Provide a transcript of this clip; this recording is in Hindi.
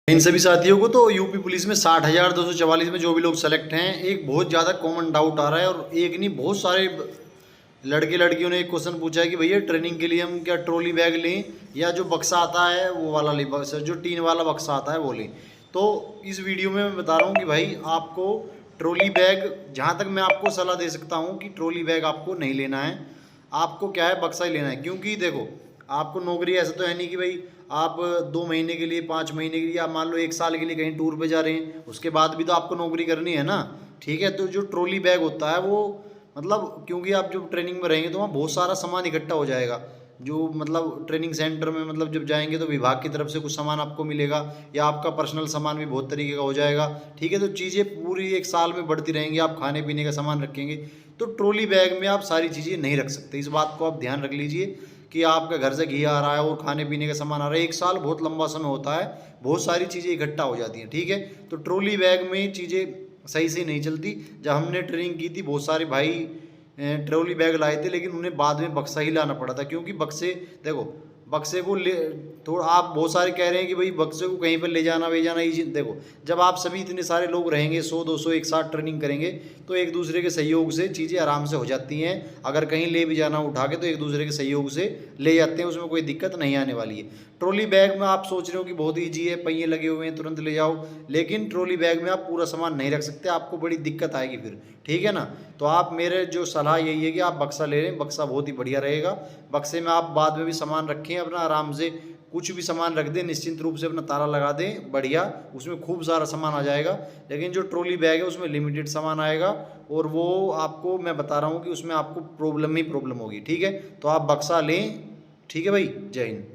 इन सभी साथियों को तो यूपी पुलिस में 60,244 में जो भी लोग सेलेक्ट हैं, एक बहुत ज़्यादा कॉमन डाउट आ रहा है और एक नहीं बहुत सारे लड़के लड़कियों ने एक क्वेश्चन पूछा है कि भैया ट्रेनिंग के लिए हम क्या ट्रॉली बैग लें या जो बक्सा आता है वो वाला लें, जो टीन वाला बक्सा आता है वो लें। तो इस वीडियो में मैं बता रहा हूँ कि भाई आपको ट्रॉली बैग, जहाँ तक मैं आपको सलाह दे सकता हूँ कि ट्रॉली बैग आपको नहीं लेना है, आपको क्या है बक्सा ही लेना है। क्योंकि देखो आपको नौकरी ऐसा तो है नहीं कि भाई आप 2 महीने के लिए 5 महीने के लिए या मान लो 1 साल के लिए कहीं टूर पे जा रहे हैं, उसके बाद भी तो आपको नौकरी करनी है ना। ठीक है, तो जो ट्रॉली बैग होता है वो मतलब क्योंकि आप जब ट्रेनिंग में रहेंगे तो वहाँ बहुत सारा सामान इकट्ठा हो जाएगा। जो मतलब ट्रेनिंग सेंटर में मतलब जब जाएंगे तो विभाग की तरफ से कुछ सामान आपको मिलेगा या आपका पर्सनल सामान भी बहुत तरीके का हो जाएगा। ठीक है, तो चीज़ें पूरी 1 साल में बढ़ती रहेंगी, आप खाने पीने का सामान रखेंगे तो ट्रॉली बैग में आप सारी चीज़ें नहीं रख सकते। इस बात को आप ध्यान रख लीजिए कि आपका घर से घी आ रहा है और खाने पीने का सामान आ रहा है, 1 साल बहुत लंबा समय होता है, बहुत सारी चीज़ें इकट्ठा हो जाती हैं। ठीक है, तो ट्रॉली बैग में चीज़ें सही से नहीं चलती। जब हमने ट्रेनिंग की थी बहुत सारे भाई ट्रॉली बैग लाए थे, लेकिन उन्हें बाद में बक्सा ही लाना पड़ा था। क्योंकि बक्से देखो बक्से को ले थोड़ा आप बहुत सारे कह रहे हैं कि भाई बक्से को कहीं पर ले जाना वे जाना इजी। देखो जब आप सभी इतने सारे लोग रहेंगे 100-200 एक साथ ट्रेनिंग करेंगे तो एक दूसरे के सहयोग से चीज़ें आराम से हो जाती हैं। अगर कहीं ले भी जाना उठा के तो एक दूसरे के सहयोग से ले जाते हैं, उसमें कोई दिक्कत नहीं आने वाली है। ट्रॉली बैग में आप सोच रहे हो कि बहुत ईजी है, पहिए लगे हुए हैं तुरंत ले जाओ, लेकिन ट्रॉली बैग में आप पूरा सामान नहीं रख सकते, आपको बड़ी दिक्कत आएगी फिर। ठीक है ना, तो आप मेरे जो सलाह यही है कि आप बक्सा ले लें, बक्सा बहुत ही बढ़िया रहेगा। बक्से में आप बाद में भी सामान रखें अपना आराम से, कुछ भी सामान रख दें निश्चिंत रूप से, अपना ताला लगा दें बढ़िया, उसमें खूब सारा सामान आ जाएगा। लेकिन जो ट्रॉली बैग है उसमें लिमिटेड सामान आएगा और वो आपको मैं बता रहा हूँ कि उसमें आपको प्रॉब्लम ही प्रॉब्लम होगी। ठीक है, तो आप बक्सा लें। ठीक है भाई, जय हिंद।